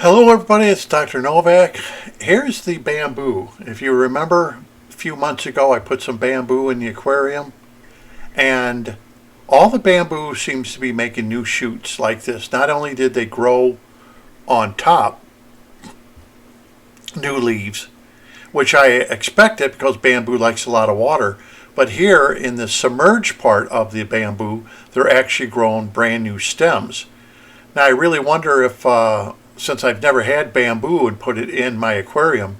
Hello everybody, it's Dr. Novak. Here's the bamboo. If you remember, a few months ago I put some bamboo in the aquarium and all the bamboo seems to be making new shoots like this. Not only did they grow on top, new leaves, which I expected because bamboo likes a lot of water, but here in the submerged part of the bamboo, they're actually growing brand new stems. Now I really wonder if since I've never had bamboo and put it in my aquarium,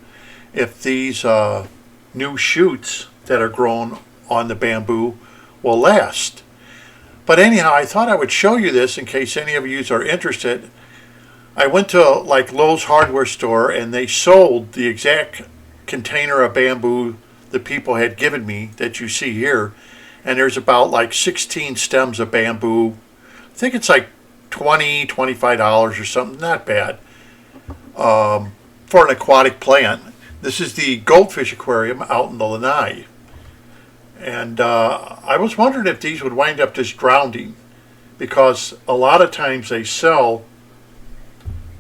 if these new shoots that are grown on the bamboo will last. But anyhow, I thought I would show you this in case any of you are interested. I went to like Lowe's hardware store and they sold the exact container of bamboo the people had given me that you see here. And there's about like 16 stems of bamboo. I think it's like $25 or something, not bad for an aquatic plant. This is the goldfish aquarium out in the Lanai. And I was wondering if these would wind up just drowning, because a lot of times they sell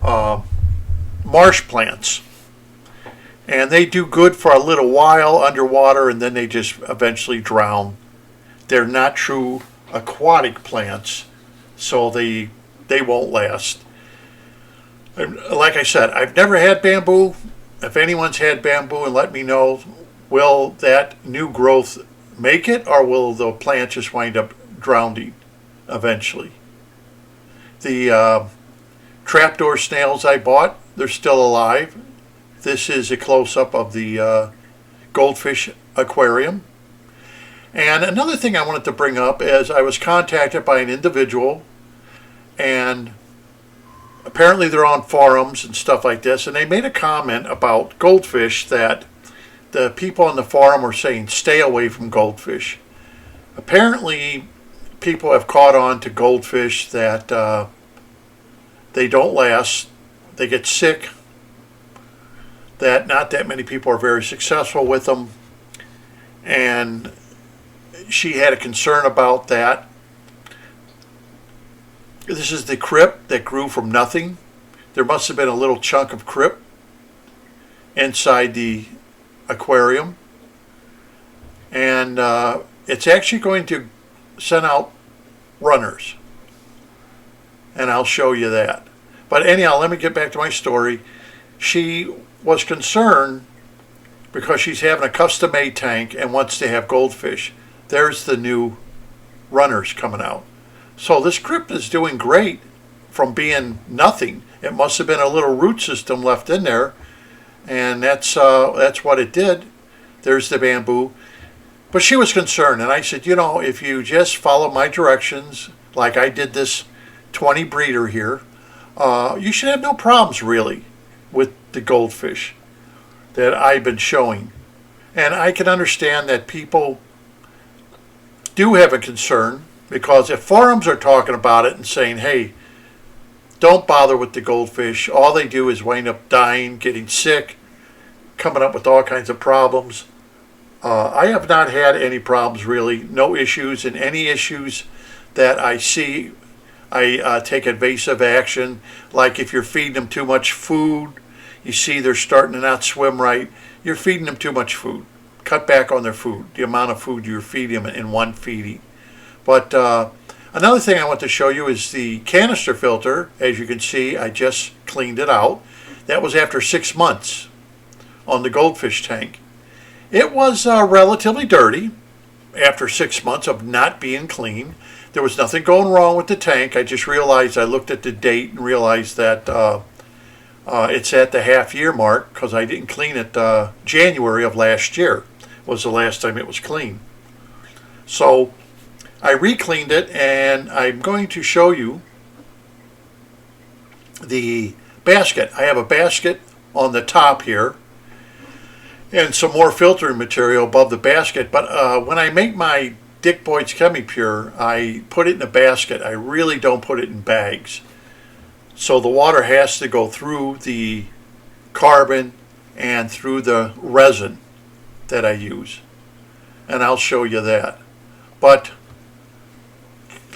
marsh plants and they do good for a little while underwater and then they just eventually drown. They're not true aquatic plants, so they won't last. Like I said, I've never had bamboo. If anyone's had bamboo, and let me know, will that new growth make it, or will the plant just wind up drowning eventually? The trapdoor snails I bought, they're still alive. This is a close-up of the goldfish aquarium. And another thing I wanted to bring up is I was contacted by an individual, and apparently they're on forums and stuff like this, and they made a comment about goldfish that the people on the forum were saying stay away from goldfish. Apparently people have caught on to goldfish that they don't last, they get sick, that not that many people are very successful with them, and she had a concern about that. This is the crypt that grew from nothing. There must have been a little chunk of crypt inside the aquarium. And it's actually going to send out runners. And I'll show you that. But anyhow, let me get back to my story. She was concerned because she's having a custom-made tank and wants to have goldfish. There's the new runners coming out. So this crypt is doing great from being nothing. It must have been a little root system left in there, and that's what it did. There's the bamboo. But she was concerned, and I said, you know, if you just follow my directions, like I did this 20 breeder here, you should have no problems really with the goldfish that I've been showing. And I can understand that people do have a concern, because if forums are talking about it and saying, hey, don't bother with the goldfish, all they do is wind up dying, getting sick, coming up with all kinds of problems. I have not had any problems really, no issues, and any issues that I see, I take evasive action. Like if you're feeding them too much food, you see they're starting to not swim right, you're feeding them too much food. Cut back on their food, the amount of food you're feeding them in one feeding. But another thing I want to show you is the canister filter. As you can see, I just cleaned it out. That was after 6 months on the goldfish tank. It was relatively dirty after 6 months of not being clean. There was nothing going wrong with the tank. I just realized, I looked at the date and realized that it's at the half-year mark, because I didn't clean it. January of last year was the last time it was clean. So I re-cleaned it, and I'm going to show you the basket. I have a basket on the top here and some more filtering material above the basket, but when I make my Dick Boyd's Chemi-Pure, I put it in a basket. I really don't put it in bags. So the water has to go through the carbon and through the resin that I use, and I'll show you that. But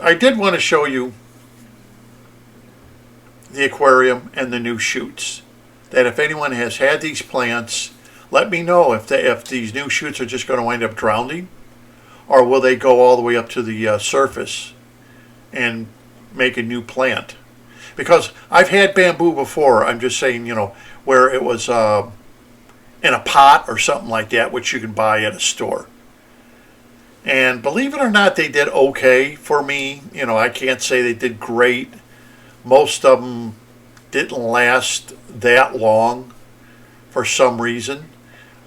I did want to show you the aquarium and the new shoots. That if anyone has had these plants, let me know if these new shoots are just going to wind up drowning, or will they go all the way up to the surface and make a new plant. Because I've had bamboo before, I'm just saying, where it was in a pot or something like that, which you can buy at a store. And believe it or not, they did okay for me. I can't say they did great. Most of them didn't last that long for some reason.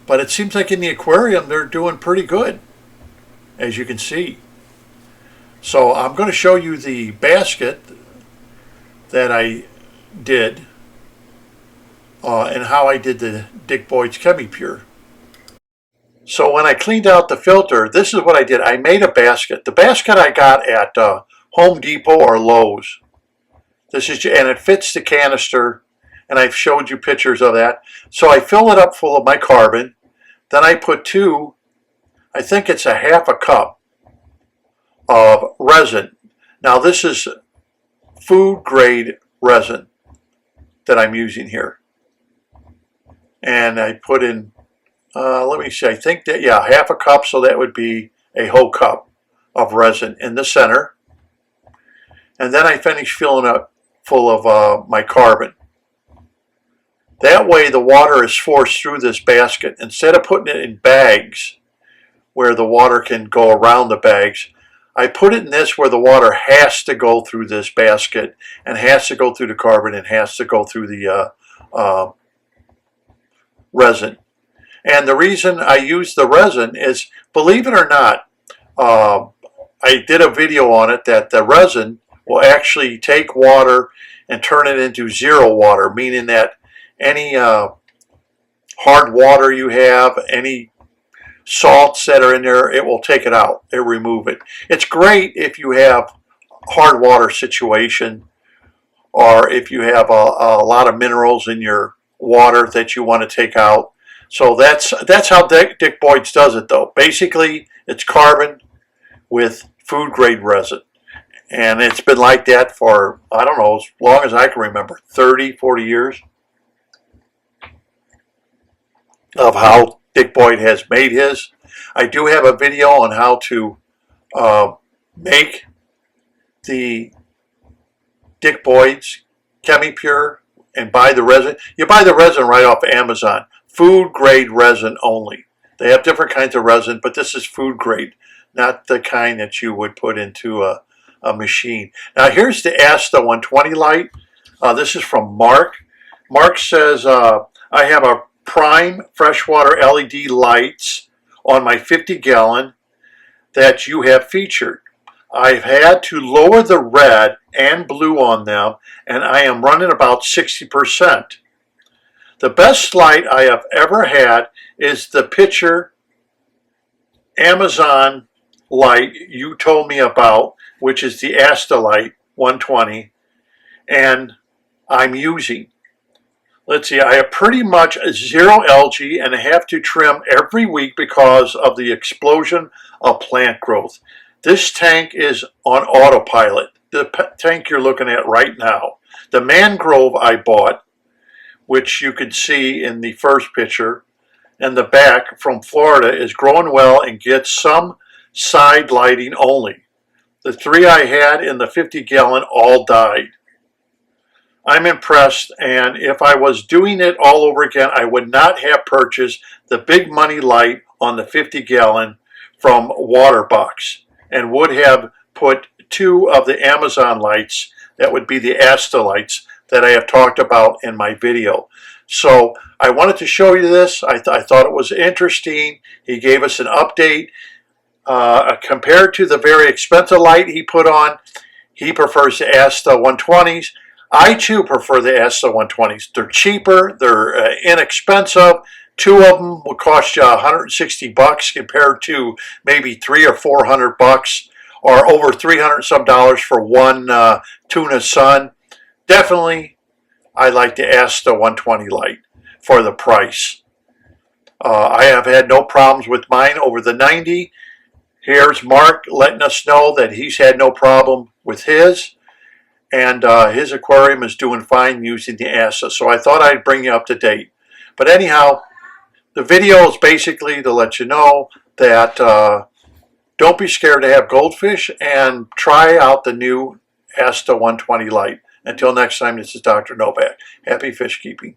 But it seems like in the aquarium, they're doing pretty good, as you can see. So I'm going to show you the basket that I did and how I did the Dick Boyd's ChemiPure. So when I cleaned out the filter, this is what I did. I made a basket. The basket I got at Home Depot or Lowe's. And it fits the canister, and I've showed you pictures of that. So I fill it up full of my carbon. Then I put I think it's a half a cup of resin. Now this is food grade resin that I'm using here. And I put in, let me see, I think that, yeah, half a cup, so that would be a whole cup of resin in the center. And then I finish filling up full of my carbon. That way the water is forced through this basket. Instead of putting it in bags where the water can go around the bags, I put it in this where the water has to go through this basket and has to go through the carbon and has to go through the resin. And the reason I use the resin is, believe it or not, I did a video on it that the resin will actually take water and turn it into zero water, meaning that any hard water you have, any salts that are in there, it will take it out. It will remove it. It's great if you have hard water situation, or if you have a lot of minerals in your water that you want to take out. So that's how Dick Boyd's does it, though. Basically, it's carbon with food grade resin. And it's been like that for, I don't know, as long as I can remember, 30, 40 years of how Dick Boyd has made his. I do have a video on how to make the Dick Boyd's ChemiPure and buy the resin. You buy the resin right off of Amazon. Food grade resin only. They have different kinds of resin, but this is food grade, not the kind that you would put into a machine. Now here's the Asta-120 light. This is from Mark. Mark says, I have a prime freshwater LED lights on my 50-gallon that you have featured. I've had to lower the red and blue on them, and I am running about 60%. The best light I have ever had is the picture Amazon light you told me about, which is the Asta light 120, and I'm using. Let's see, I have pretty much zero algae and I have to trim every week because of the explosion of plant growth. This tank is on autopilot, the tank you're looking at right now. The mangrove I bought, which you can see in the first picture, and the back from Florida, is growing well and gets some side lighting only. The 3 I had in the 50-gallon all died. I'm impressed, and if I was doing it all over again, I would not have purchased the big money light on the 50-gallon from Waterbox, and would have put 2 of the Amazon lights, that would be the Asta lights, that I have talked about in my video. So I wanted to show you this. I thought it was interesting. He gave us an update. Compared to the very expensive light he put on, he prefers the Asta-120s. I too prefer the Asta-120s. They're cheaper, they're inexpensive. 2 of them will cost you $160 compared to maybe $300 or $400, or over $300 some dollars for one tuna sun. Definitely, I like the Asta-120 light for the price. I have had no problems with mine over the 90. Here's Mark letting us know that he's had no problem with his. and his aquarium is doing fine using the Asta. So I thought I'd bring you up to date. But anyhow, the video is basically to let you know that don't be scared to have goldfish and try out the new Asta-120 light. Until next time, this is Dr. Novak. Happy fish keeping.